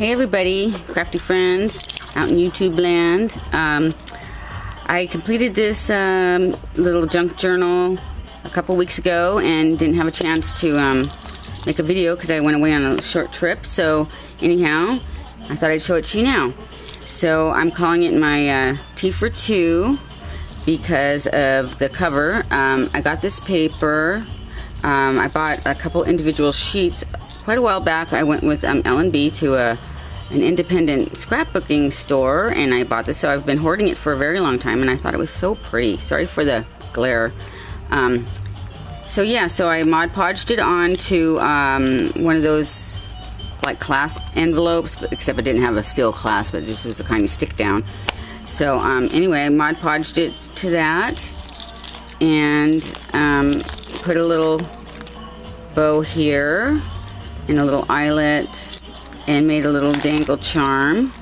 Hey everybody, crafty friends out in YouTube land. I completed this little junk journal a couple weeks ago and didn't have a chance to make a video because I went away on a short trip. So anyhow, I thought I'd show it to you now. So I'm calling it my Tea for Two because of the cover. I got this paper. I bought a couple individual sheets quite a while back. I went with L&B to an independent scrapbooking store and I bought this, so I've been hoarding it for a very long time and I thought it was so pretty. Sorry for the glare. So yeah, so I Mod Podged it on to one of those like clasp envelopes, except it didn't have a steel clasp, it just was a kind of stick down. So anyway, I Mod Podged it to that and put a little bow here and a little eyelet and made a little dangle charm.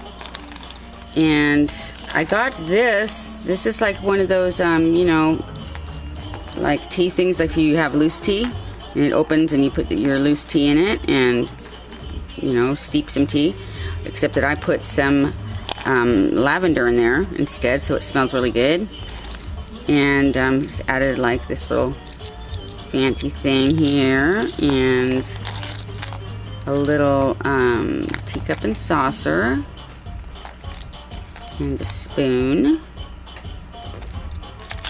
And I got this. This is like one of those, you know, like tea things, like you have loose tea and it opens and you put your loose tea in it and, you know, steep some tea. Except that I put some lavender in there instead, so it smells really good. And just added like this little fancy thing here and a little teacup and saucer and a spoon,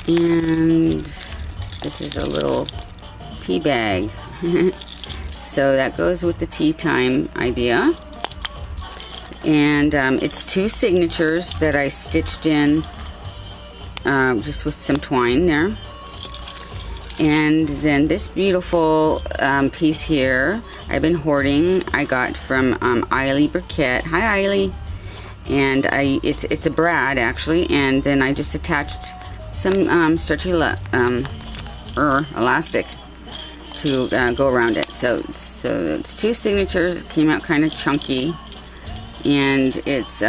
and this is a little tea bag. So that goes with the tea time idea. And it's two signatures that I stitched in just with some twine there. And then this beautiful piece here I've been hoarding. I got from Eiley Burkett. Hi Eiley. And it's a brad actually, and then I just attached some stretchy elastic to go around it. So it's two signatures. It came out kind of chunky, and it's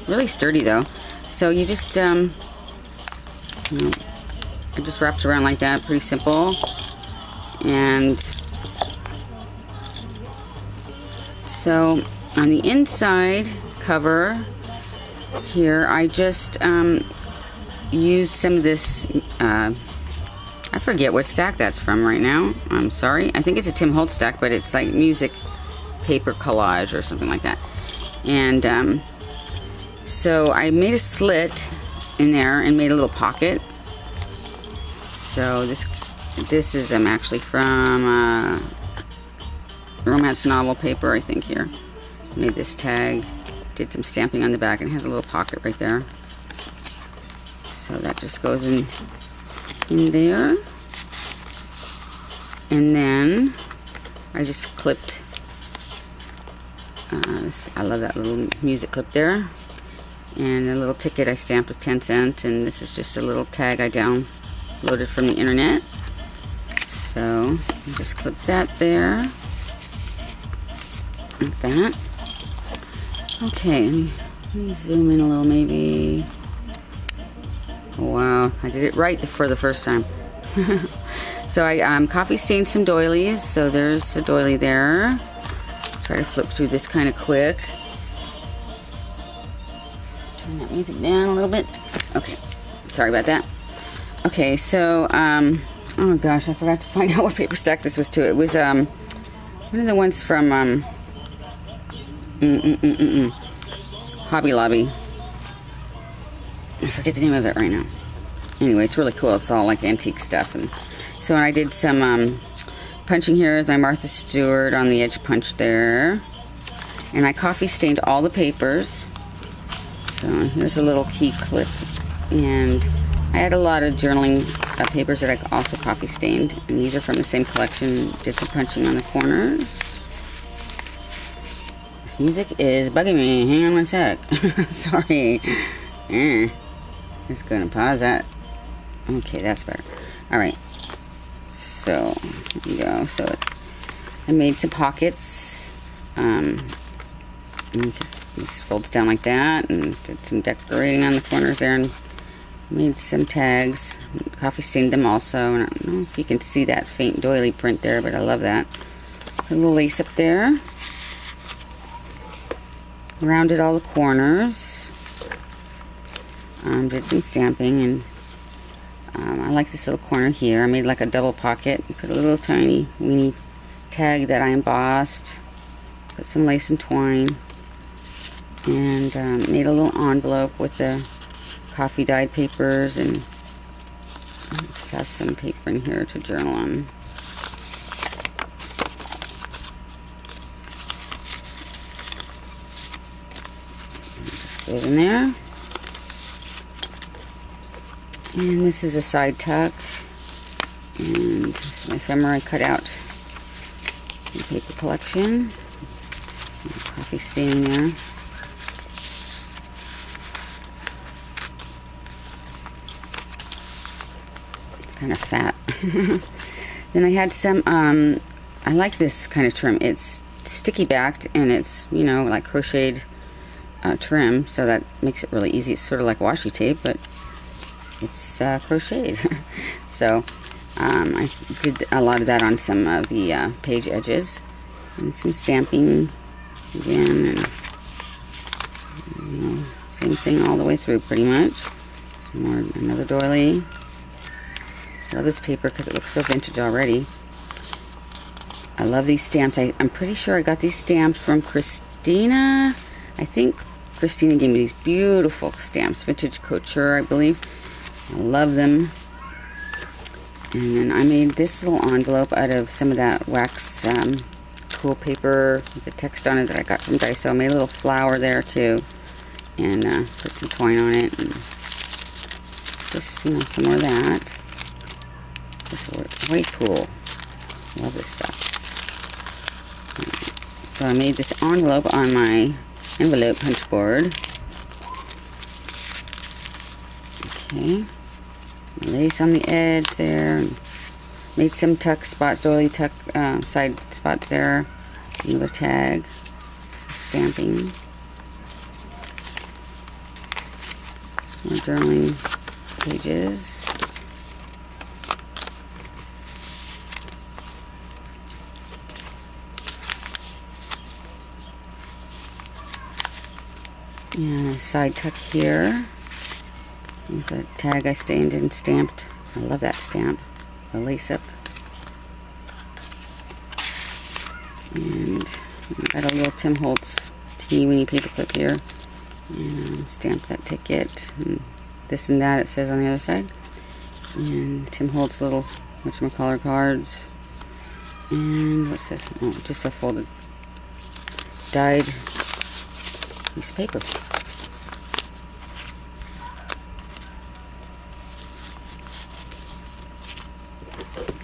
really sturdy though. So you just you know, it just wraps around like that, pretty simple. And so on the inside cover here, I just used some of this, I forget what stack that's from right now. I'm sorry. I think it's a Tim Holtz stack, but it's like music paper collage or something like that. And so I made a slit in there and made a little pocket. So this is actually from romance novel paper, I think here. Made this tag, did some stamping on the back, and it has a little pocket right there. So that just goes in there. And then I just clipped I love that little music clip there. And a little ticket I stamped with 10 cents, and this is just a little tag I downloaded from the internet. So I just clip that there, like that. Okay, let me zoom in a little maybe. Oh, wow, I did it right for the first time. So I coffee stained some doilies, so there's a doily there. Try to flip through this kind of quick. Turn that music down a little bit. Okay, sorry about that. Okay, so oh gosh, I forgot to find out what paper stack this was too. It was one of the ones from Hobby Lobby. I forget the name of it right now. Anyway, it's really cool. It's all like antique stuff. And so I did some punching here with my Martha Stewart on the edge punch there. And I coffee stained all the papers. So here's a little key clip. And I had a lot of journaling papers that I also coffee stained. And these are from the same collection. Did some punching on the corners. This music is bugging me. Hang on one sec. Sorry. Just gonna pause that. Okay, that's better. Alright. So, here we go. So, I made some pockets. Okay. This folds down like that, and did some decorating on the corners there, and made some tags. Coffee stained them also. And I don't know if you can see that faint doily print there, but I love that. Put a little lace up there. rounded all the corners. Did some stamping, and I like this little corner here. I made like a double pocket. Put a little tiny weenie tag that I embossed. Put some lace and twine, and made a little envelope with the coffee dyed papers, and it just has some paper in here to journal on. Just goes in there. And this is a side tuck, and this is my ephemera I cut out in the paper collection. Coffee stain there. It's kind of fat. Then I had some, I like this kind of trim. It's sticky backed, and it's, you know, like crocheted trim, so that makes it really easy. It's sort of like washi tape, but it's crocheted. So I did a lot of that on some of the page edges, and some stamping again, and you know, same thing all the way through pretty much. Some more, another doily. I love this paper because it looks so vintage already. I love these stamps. I'm pretty sure I got these stamps from Christina. I think Christina gave me these beautiful stamps, vintage couture, I believe. I love them. And then I made this little envelope out of some of that wax cool paper with the text on it that I got from Daiso. I made a little flower there too, and put some twine on it, and just, you know, some more of that. Just way cool. Love this stuff. So I made this envelope on my envelope punch board. Okay. Lace on the edge there, and made some tuck spots, doily tuck side spots there. Another tag, some stamping, some more journaling pages. And a side tuck here. With the tag I stained and stamped. I love that stamp. The lace up. And I got a little Tim Holtz teeny weeny paper clip here. And stamped that ticket. And this and that it says on the other side. And Tim Holtz little whatchamacallit cards. And what's this? Oh, just a folded dyed piece of paper.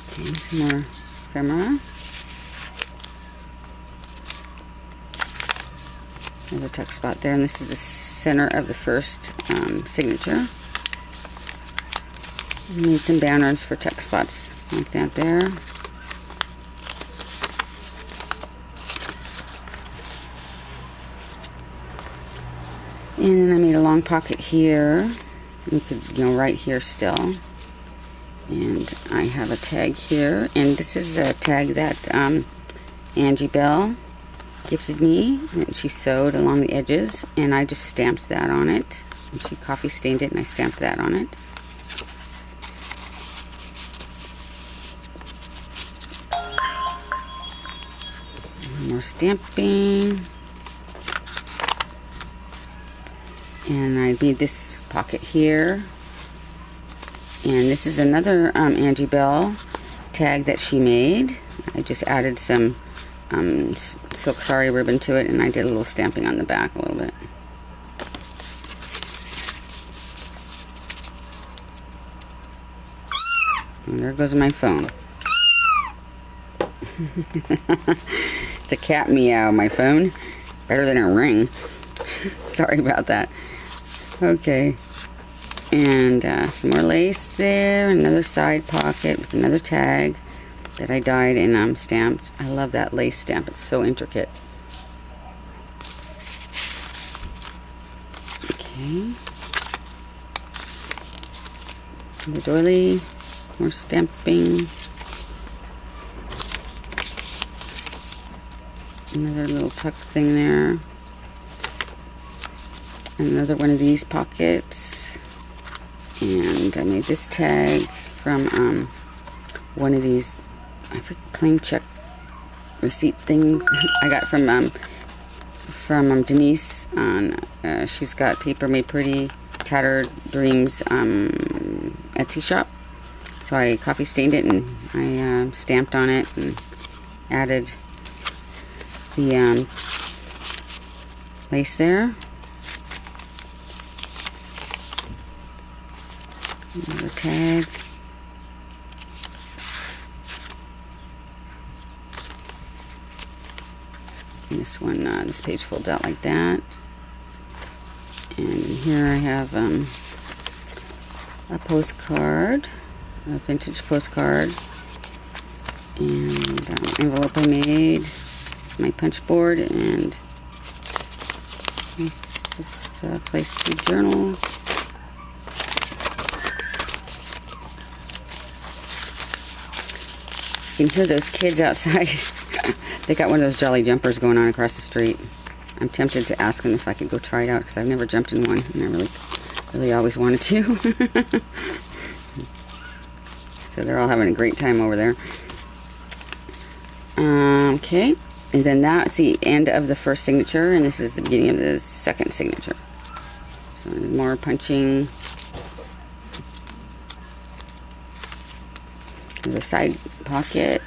Okay, some more ephemera. Another tuck spot there, and this is the center of the first signature. Made some banners for tuck spots like that there. And then I made a long pocket here. You could, you know, right here still. And I have a tag here, and this is a tag that Angie Bell gifted me, and she sewed along the edges, and I just stamped that on it. And she coffee stained it, and I stamped that on it. More stamping. And I made this pocket here. And this is another Angie Bell tag that she made. I just added some silk sari ribbon to it, and I did a little stamping on the back a little bit. And there goes my phone. It's a cat meow, my phone. Better than a ring. Sorry about that. Okay. And some more lace there. Another side pocket with another tag that I dyed and stamped. I love that lace stamp. It's so intricate. Okay. The doily. More stamping. Another little tuck thing there. Another one of these pockets, and I made this tag from one of these claim check receipt things I got from Denise on she's got Paper Made Pretty Tattered Dreams Etsy shop. So I coffee stained it and I stamped on it and added the lace there. Another tag. And this one, this page folds out like that. And here I have a postcard, a vintage postcard, and envelope I made, my punch board, and it's just a place to journal. You can hear those kids outside. They got one of those jolly jumpers going on across the street. I'm tempted to ask them if I could go try it out because I've never jumped in one, and I really always wanted to. So they're all having a great time over there. Okay, and then that's the end of the first signature, and this is the beginning of the second signature. So more punching. There's a side pocket.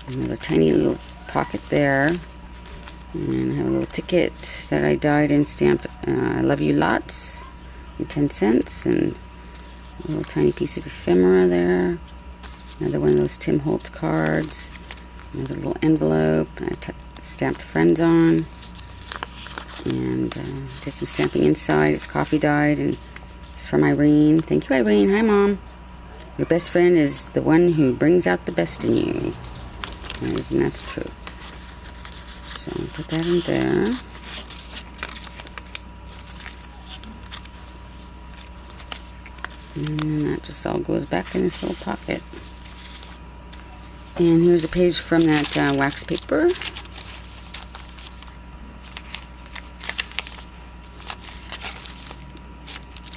Another tiny little pocket there. And I have a little ticket that I dyed and stamped. I love you lots. And 10 cents. And a little tiny piece of ephemera there. Another one of those Tim Holtz cards. Another little envelope. I stamped friends on. And did some stamping inside. It's coffee dyed. And it's from Irene. Thank you, Irene. Hi, Mom. Your best friend is the one who brings out the best in you. Isn't that the truth? So put that in there. And then that just all goes back in this little pocket. And here's a page from that wax paper.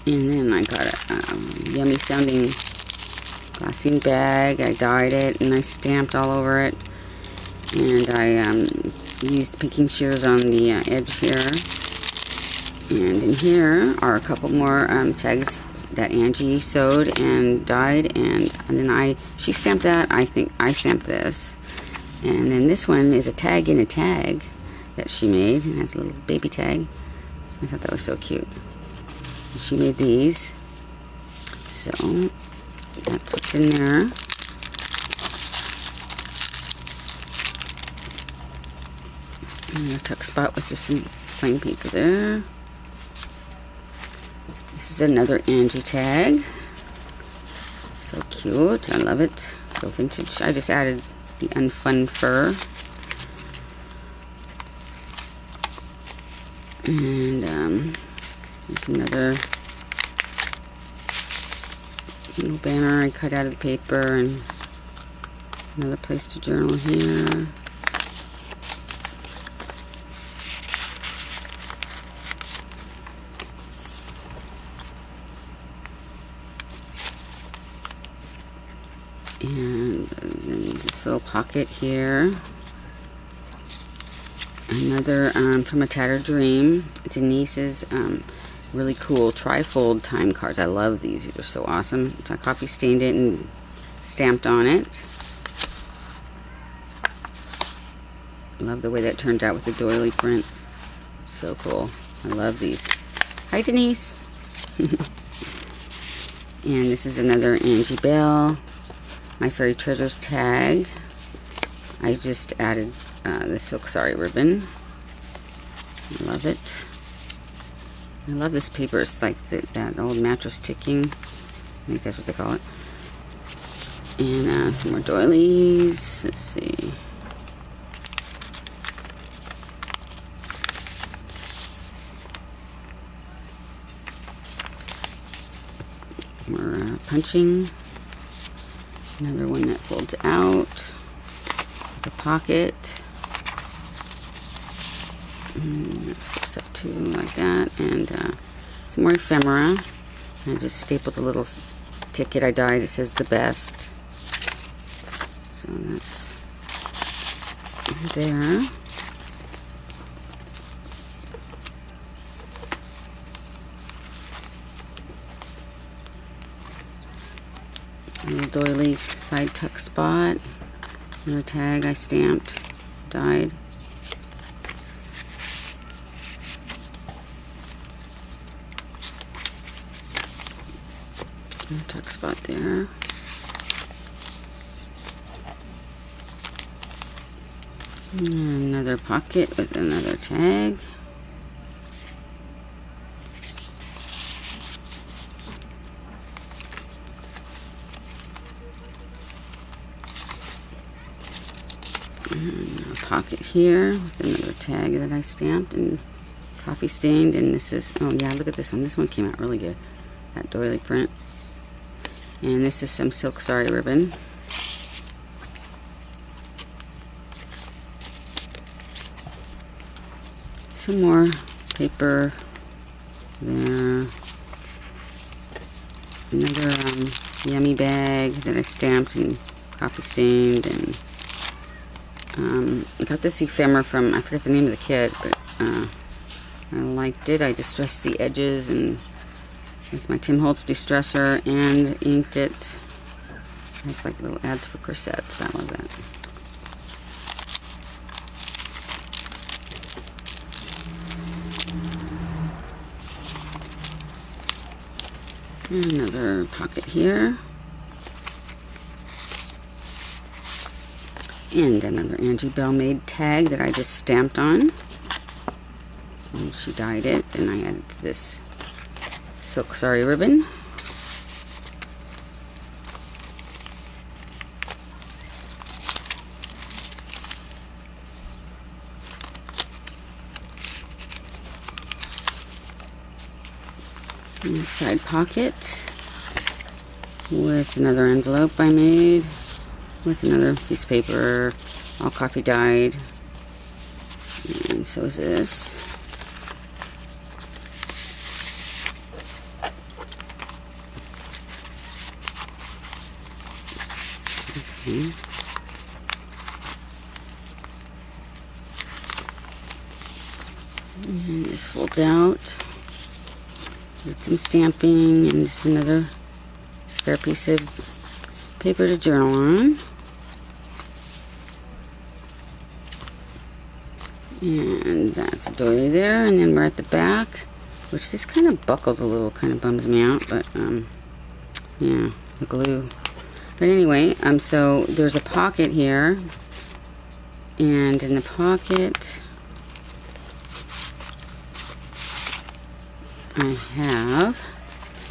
And then I got a yummy sounding glassine bag. I dyed it and I stamped all over it. And I used picking shears on the edge here. And in here are a couple more tags that Angie sewed and dyed, and then she stamped that. I think I stamped this. And then this one is a tag in a tag that she made. It has a little baby tag. I thought that was so cute. She made these. So that's what's in there. And a tuck spot with just some plain paper there. This is another Angie tag. So cute. I love it. So vintage. I just added the unfun fur. And there's another little banner I cut out of the paper, and another place to journal here. And then this little pocket here. Another from a Tattered Dream. Denise's really cool trifold time cards. I love these. These are so awesome. So I coffee stained it and stamped on it. Love the way that turned out with the doily print. So cool. I love these. Hi, Denise. And this is another Angie Bell My Fairy Treasures tag. I just added the Silk Sari ribbon. I love it. I love this paper. It's like that old mattress ticking. I think that's what they call it. And some more doilies. Let's see. More punching. Another one that folds out. the pocket. And flips up too, like that. And some more ephemera. I just stapled a little ticket I dyed. It says the best. So that's there. A little doily side tuck spot. Another tag I stamped, dyed. Another tuck spot there. And another pocket with another tag. And a pocket here with another tag that I stamped and coffee stained. And this is, oh yeah, look at this one. This one came out really good. That doily print. And this is some silk sari ribbon. Some more paper there. Another yummy bag that I stamped and coffee stained. And I got this ephemera from, I forget the name of the kit, but I liked it. I distressed the edges and with my Tim Holtz distressor and inked it. It's like little ads for corsets. I love that. Another pocket here. And another Angie Bell made tag that I just stamped on. And she dyed it, and I added this silk sari ribbon. And a side pocket with another envelope I made with another piece of paper, all coffee dyed. And so is this. Okay. And this folds out. Did some stamping and just another spare piece of paper to journal on. And that's a doily there, and then we're at the back, which this kind of buckled a little, kind of bums me out, but yeah, the glue. But anyway, so there's a pocket here, and in the pocket I have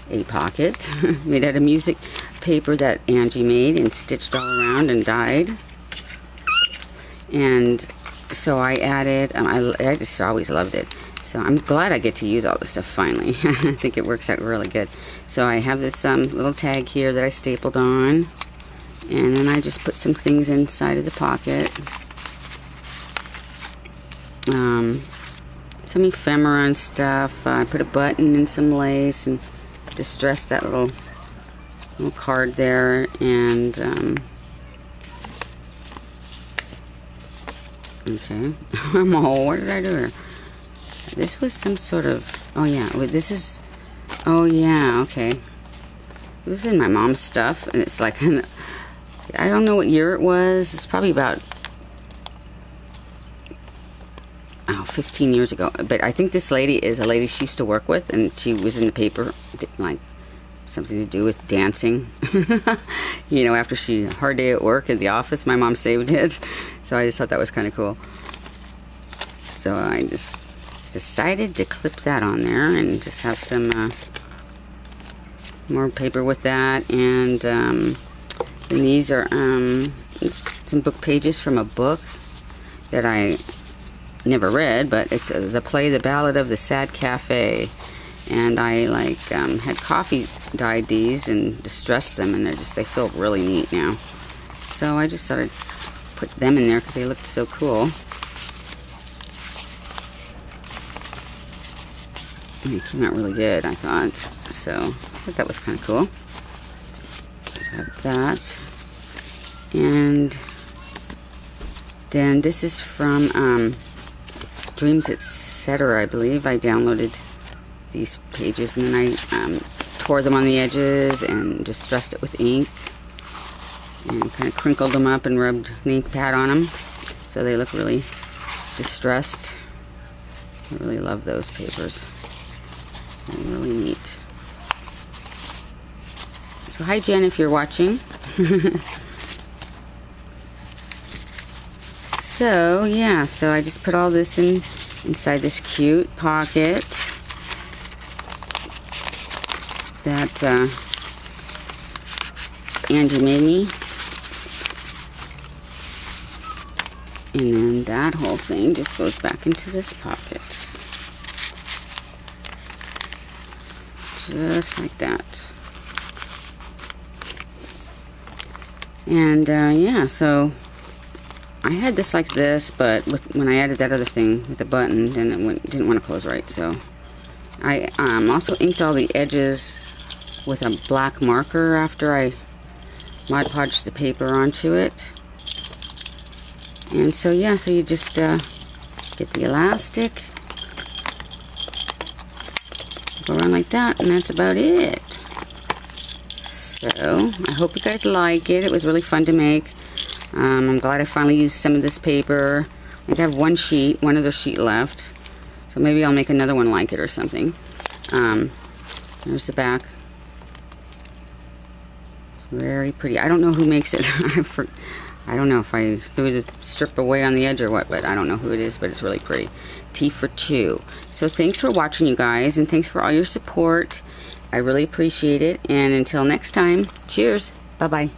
a pocket made out of music paper that Angie made and stitched all around and dyed. And so I added, I just always loved it. So I'm glad I get to use all this stuff finally. I think it works out really good. So I have this little tag here that I stapled on. And then I just put some things inside of the pocket. Some ephemera and stuff. I put a button and some lace and distressed that little card there. And okay. Oh, what did I do here? This was some sort of, oh yeah, this is, oh yeah, okay. It was in my mom's stuff, and it's like, I don't know what year it was. It's probably about, 15 years ago. But I think this lady is a lady she used to work with, and she was in the paper, like something to do with dancing. You know, after hard day at work at the office, my mom saved it. So I just thought that was kind of cool. So I just decided to clip that on there and just have some more paper with that. And then these are some book pages from a book that I never read, but it's the play The Ballad of the Sad Cafe. And I had coffee dyed these and distressed them, and they feel really neat now. So I just thought I'd put them in there because they looked so cool. And they came out really good, I thought. So I thought that was kind of cool. So I have that. And then this is from Dreams Etc. I believe. I downloaded these pages and then I tore them on the edges and distressed it with ink and kind of crinkled them up and rubbed an ink pad on them so they look really distressed. I really love those papers. They're really neat. So hi Jen, if you're watching. So yeah, so I just put all this inside this cute pocket that Angie made me. And then that whole thing just goes back into this pocket. Just like that. And yeah, so I had this like this, but when I added that other thing with the button, then it didn't want to close right. So I also inked all the edges with a black marker after I Mod Podged the paper onto it. And so yeah, so you just get the elastic, go around like that, and that's about it. So I hope you guys like it. It was really fun to make. I'm glad I finally used some of this paper. I think I have one other sheet left. So maybe I'll make another one like it or something. There's the back. It's very pretty. I don't know who makes it. I don't know if I threw the strip away on the edge or what, but I don't know who it is, but it's really pretty. T for 2. So thanks for watching, you guys, and thanks for all your support. I really appreciate it. And until next time, cheers. Bye-bye.